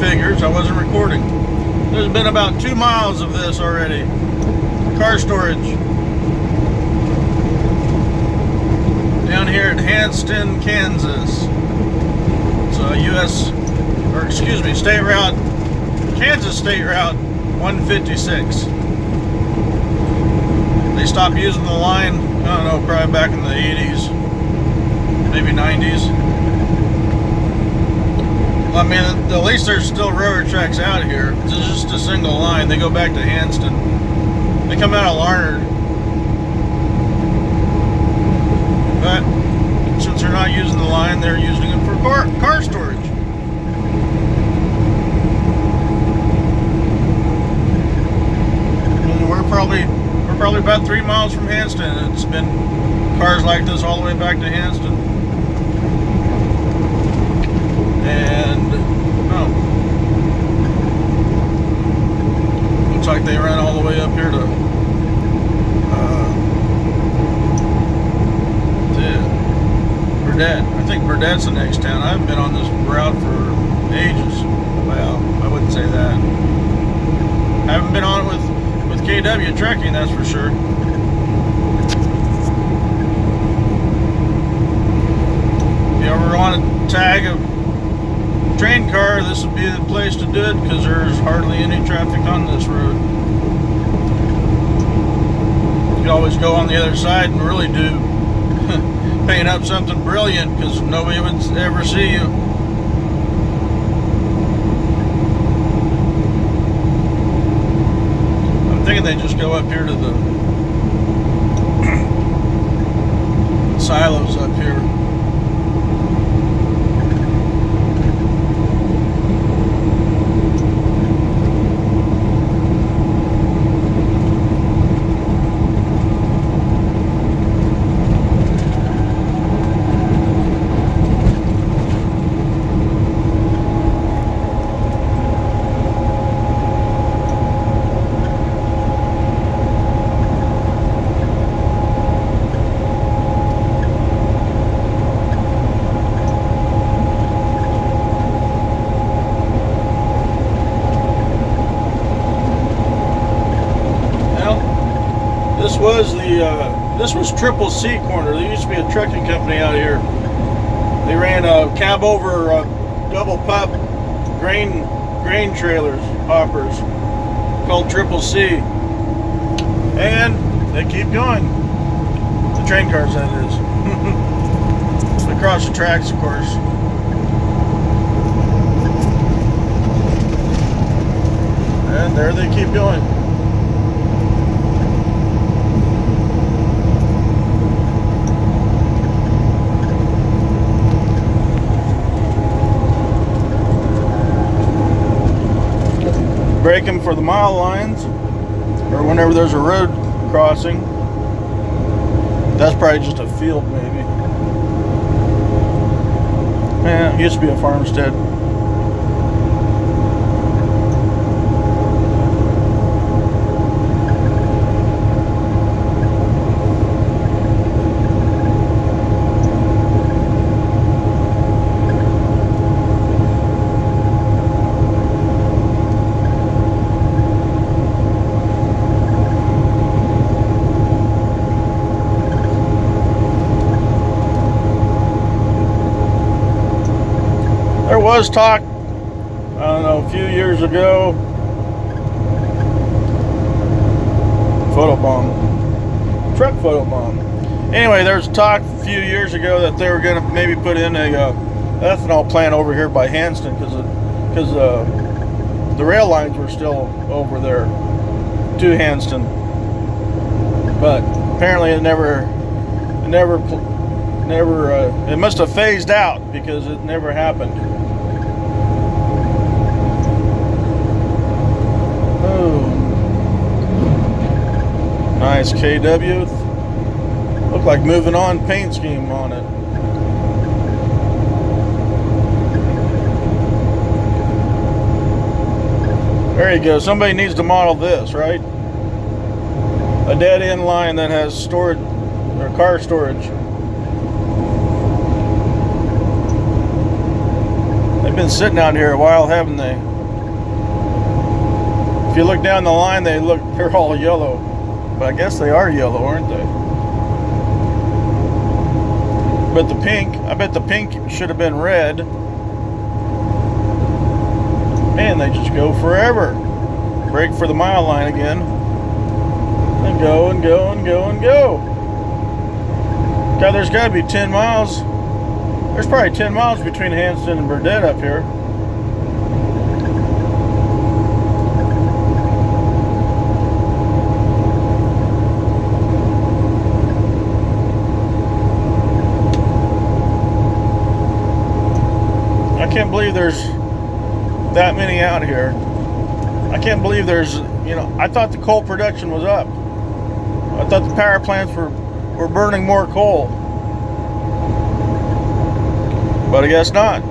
figures, I wasn't recording. There's been about 2 miles of this already. Car storage. Down here at Hanston, Kansas. So State Route, Kansas State Route 156. They stopped using the line, I don't know, probably back in the 80s, maybe 90s. I mean, at least there's still railroad tracks out here. It's just a single line. They go back to Hanston. They come out of Larned. But since they're not using the line, they're using it for car storage. And we're probably about 3 miles from Hanston. It's been cars like this all the way back to Hanston. And looks like they ran all the way up here to Burdett. I think Burdett's the next town. I haven't been on this route for ages. Well, I wouldn't say that. I haven't been on it with KW trekking, that's for sure. If you ever want to tag a train car, this would be the place to do it because there's hardly any traffic on this road. You can always go on the other side and really do paint up something brilliant because nobody would ever see you. I'm thinking they just go up here to the silos up here. This was Triple C Corner. There used to be a trucking company out here. They ran a cab over double pup grain trailers, hoppers, called Triple C. And they keep going. The train cars, that is. Across the tracks, of course. And there they keep going. Break them for the mile lines or whenever there's a road crossing. That's probably just a field, maybe. Yeah, it used to be a farmstead. There was talk, I don't know, a few years ago, truck photobomb. Anyway, there's talk a few years ago that they were going to maybe put in a ethanol plant over here by Hanston because the rail lines were still over there to Hanston. But apparently it it must have phased out because it never happened. Oh, nice KW. Look like moving on paint scheme on it. There you go. Somebody needs to model this, right? A dead end line that has storage or car storage. They They've been sitting out here a while, haven't they? If you look down the line, they're all yellow. But I guess they are yellow, aren't they? But the pink, I bet the pink should have been red. Man, they just go forever. Brake for the mile line again. And go and go and go and go. God, there's got to be 10 miles. There's probably 10 miles between Hanston and Burdett up here. I can't believe there's that many out here. I can't believe there's, I thought the coal production was up. I thought the power plants were burning more coal. But I guess not.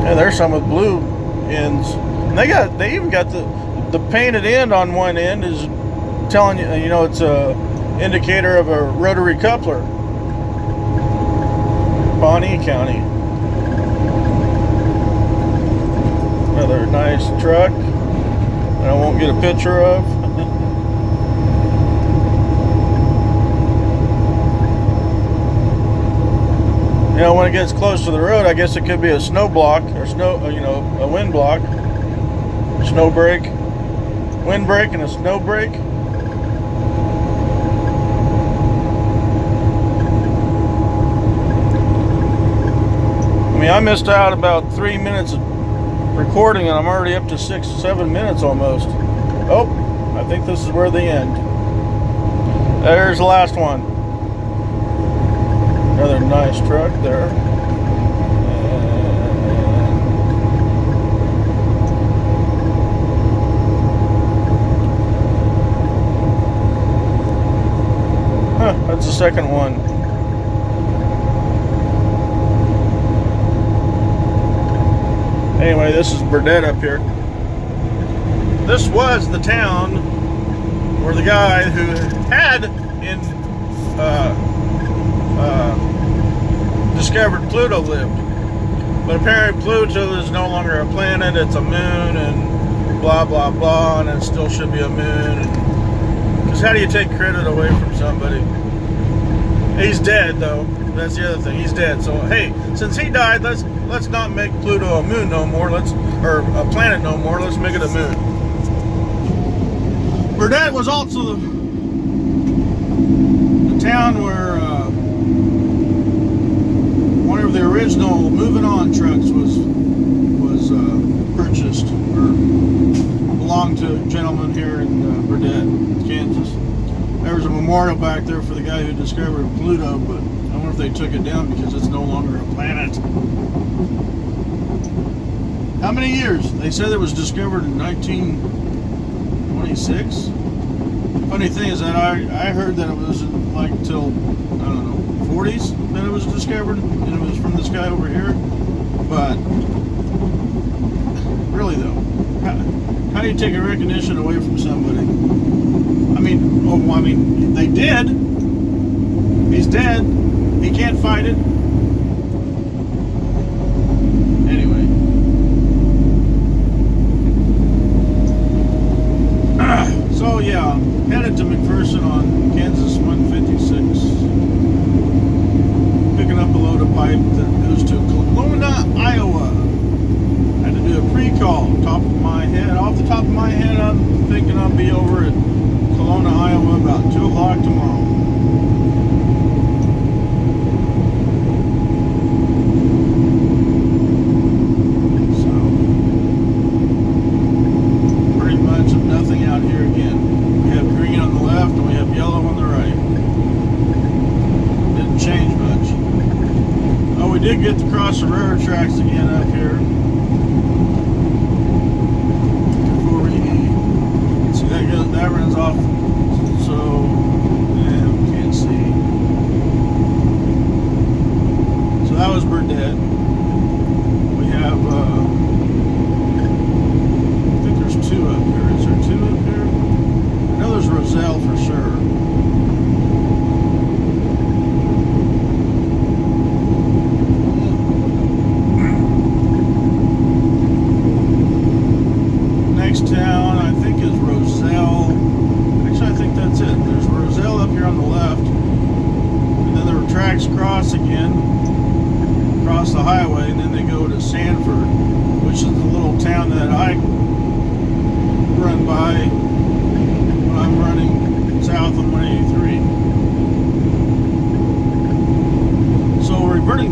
Yeah, there's some with blue ends. And they even got the painted end on one end is telling you, it's a indicator of a rotary coupler. Pawnee County. Another nice truck that I won't get a picture of. When it gets close to the road, I guess it could be a snow block or a wind block, snow brake, wind brake, and a snow brake. I missed out about 3 minutes of recording, and I'm already up to 6-7 minutes almost. Oh, I think this is where they end. There's the last one. Another nice truck there. That's the second one. Anyway, this is Burdett up here. This was the town where the guy who had discovered Pluto lived. But apparently Pluto is no longer a planet, it's a moon, and blah, blah, blah, and it still should be a moon. Because how do you take credit away from somebody? He's dead, though. That's the other thing. He's dead. So, hey, since he died, let's not make Pluto a moon no more. Or a planet no more. Let's make it a moon. Burdett was also the town where one of the original Moving On trucks was purchased or belonged to a gentleman here in Burdett, Kansas. There was a memorial back there for the guy who discovered Pluto, but I wonder if they took it down because it's no longer a planet. How many years? They said it was discovered in 1926. Funny thing is that I heard that it was like till, I don't know, 40s that it was discovered, and it was from this guy over here. But really though, how do you take a recognition away from somebody? They did. He's dead. He can't fight it. Anyway. So yeah, headed to McPherson on Kansas 156. Picking up a load of pipe that goes to Kelowna, Iowa. Had to do a pre-call. Off the top of my head, I'm thinking I'll be over at Kelowna, Iowa about 2 o'clock tomorrow. So, pretty much nothing out here again. We have green on the left and we have yellow on the right. Didn't change much. Oh, we did get to cross the railroad tracks again up here. That runs off, so yeah, we can't see. So that was Burdett. We have, I think there's 2 up here. Is there 2 up here? I know there's Roselle for sure.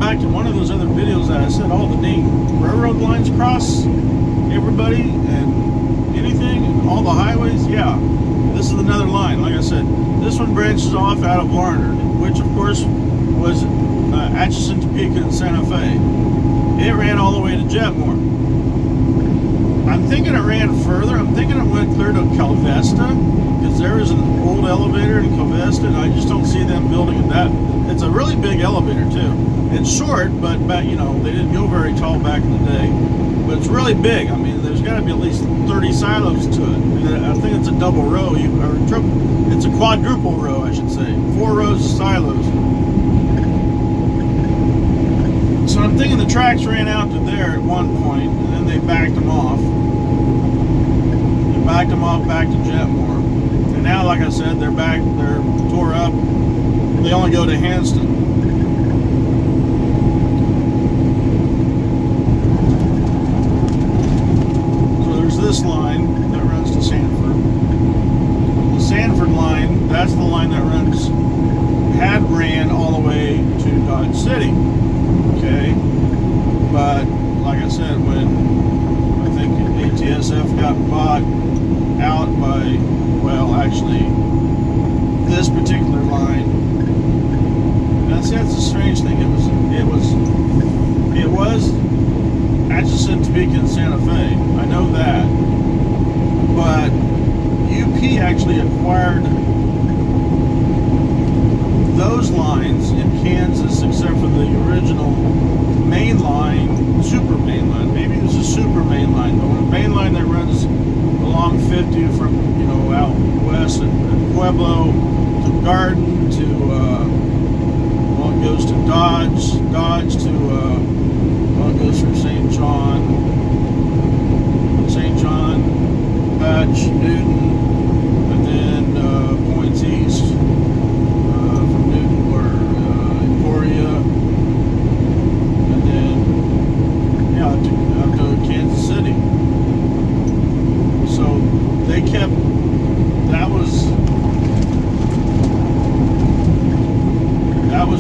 back to one of those other videos that I said all the dang railroad lines cross everybody and anything, and all the highways. Yeah, this is another line. Like I said, this one branches off out of Larned, which of course was Atchison, Topeka, and Santa Fe. It ran all the way to Jetmore. I'm thinking it ran further. I'm thinking it went clear to Calvesta, because there is an old elevator in Calvesta, and I just don't see them building that. It's a really big elevator too. It's short, but you know, they didn't go very tall back in the day. But it's really big. I mean, there's got to be at least 30 silos to it. And I think it's a double row, or triple. It's a quadruple row, I should say. 4 rows of silos. So I'm thinking the tracks ran out to there at one point, and then they backed them off. They backed them off back to Jetmore. And now, like I said, they're tore up. They only go to Hanston. This line that runs to Sanford. The Sanford line, that's the line that ran all the way to Dodge City. Okay, but like I said, when I think ATSF got bought out by, well, actually this particular line. That's a strange thing. It was Atchison, Topeka, and Santa Fe. I know that. But UP actually acquired those lines in Kansas, except for the original main line, super main line. Maybe it was a super main line, but the main line that runs along 50 from, you know, out west at Pueblo to Garden to, well, it goes to Dodge to, well, it goes through St. John, Patch, Newton, and then points east from Newton or Emporia, and then yeah, up to Kansas City. So they kept, that was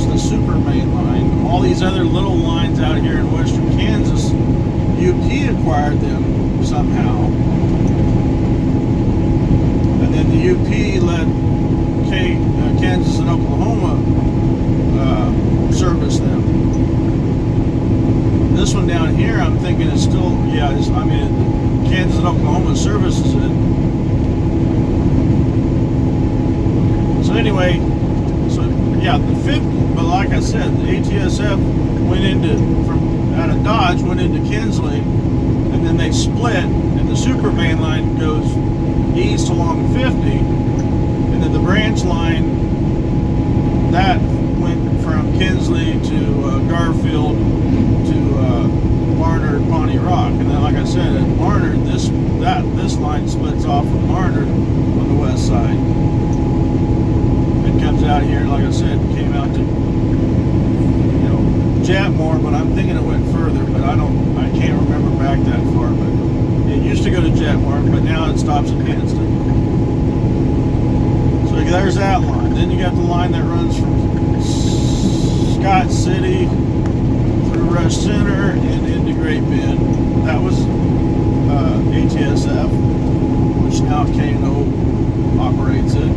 the super main line. All these other little lines out here in western Kansas, UP acquired them somehow. And then the UP let Kansas and Oklahoma service them. This one down here, I'm thinking is still, yeah, I mean, Kansas and Oklahoma services it. So anyway, yeah, but like I said, the ATSF went out of Dodge, went into Kinsley, and then they split, and the super main line goes east along 50, and then the branch line, that went from Kinsley to Garfield to Larned, Pawnee Rock. And then, like I said, at Larned, this line splits off from Larned on the west side. Comes out here, like I said, came out to, you know, Jetmore, but I'm thinking it went further, but I can't remember back that far, but it used to go to Jetmore, but now it stops at Hanston. So there's that line. Then you got the line that runs from Scott City through Rush Center and into Great Bend. That was ATSF, which now K&O operates it.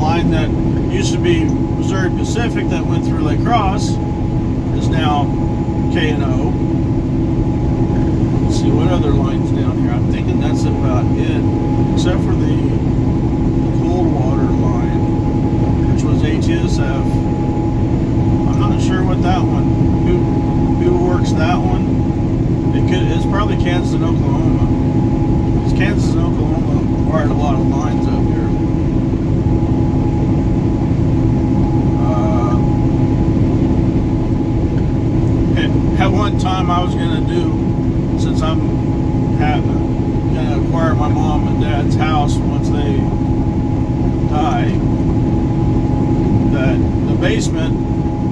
Line that used to be Missouri Pacific that went through Lake Cross is now K&O. Let's see what other lines down here. I'm thinking that's about it, except for the Coldwater line, which was ATSF. I'm not sure what that one. Who works that one? It's probably Kansas and Oklahoma. Because Kansas and Oklahoma acquired a lot of lines up here. At one time I was going to do, since I'm going to acquire my mom and dad's house once they die, that the basement,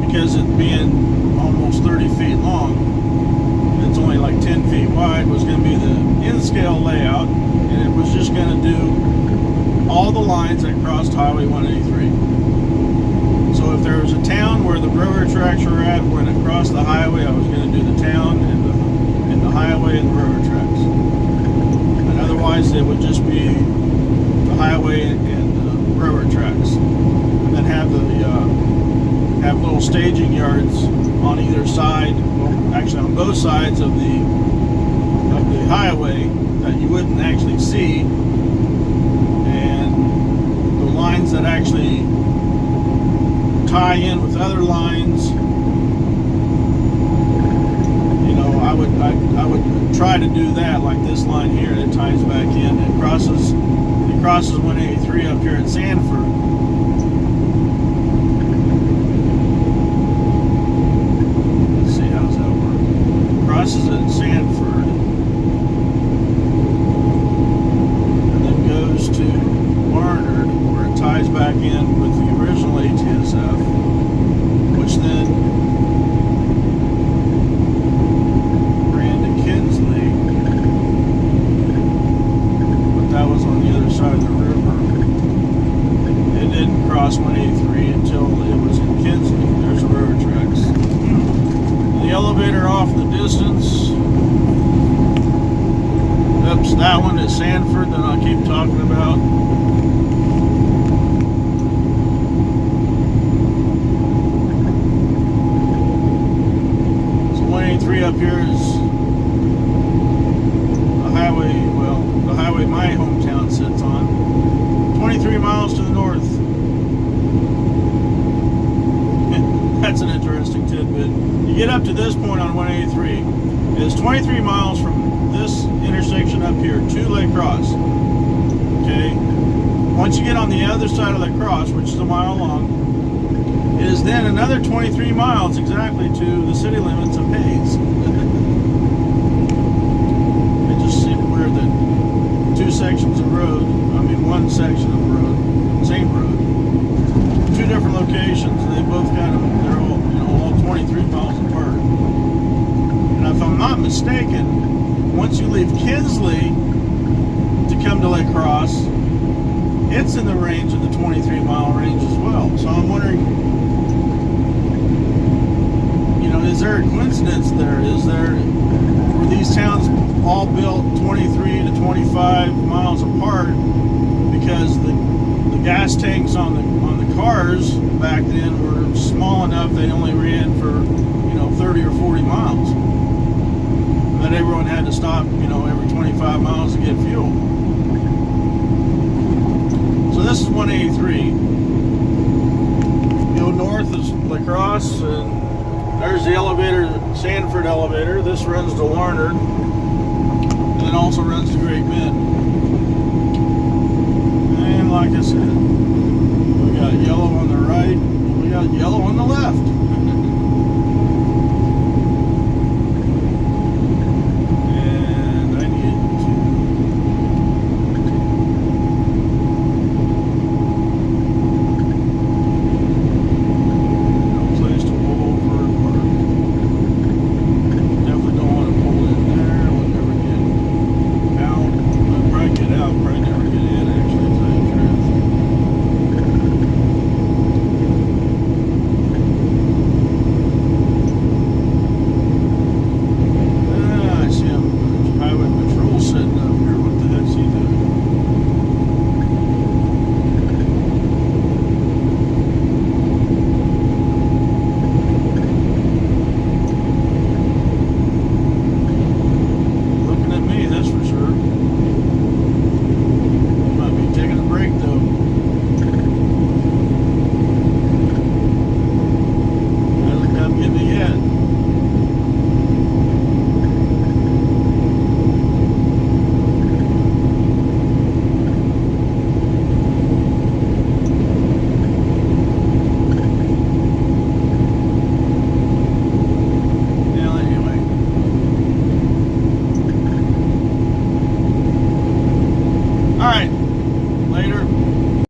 because it being almost 30 feet long, it's only like 10 feet wide, was going to be the in-scale layout, and it was just going to do all the lines that crossed Highway 183. So if there was a town where the railroad tracks were at, when it crossed the highway, I was going to do the town and the highway and the railroad tracks. And otherwise, it would just be the highway and the railroad tracks. And then have have little staging yards on either side. Well, actually, on both sides of the highway that you wouldn't actually see, and the lines that actually tie in with other lines. You know, I would try to do that, like this line here that ties back in. It crosses 183 up here at Sanford. Let's see, how's that work? Crosses at Sanford and then goes to Barnard, where it ties back in with the original ATSF, which then ran to Kinsley, but that was on the other side of the river. It didn't cross 183 until it was in Kinsley. There's the railroad tracks. The elevator off in the distance. Oops, that one is Sanford that I keep talking about. Up here is the highway, well, the highway my hometown sits on. 23 miles to the north. That's an interesting tidbit. You get up to this point on 183. It is 23 miles from this intersection up here to Lake Cross. Okay? Once you get on the other side of Lake Cross, which is a mile long, it is then another 23 miles exactly to the city limits of Hayes. It just seemed weird that two sections of road, I mean one section of road, same road, two different locations, and they both kind of, they're all, you know, all 23 miles apart. And if I'm not mistaken, once you leave Kinsley to come to Lake Cross, it's in the range of the 23 mile range as well. So I'm wondering, is there a coincidence there? Were these towns all built 23 to 25 miles apart because the gas tanks on the cars back then were small enough they only ran for 30 or 40 miles, and that everyone had to stop every 25 miles to get fuel. So this is 183. Go north is La Crosse, and there's the elevator, Sanford elevator. This runs to Larned, and then also runs to Great Bend. And like I said, we got yellow on the right, and we got yellow on the left. All right.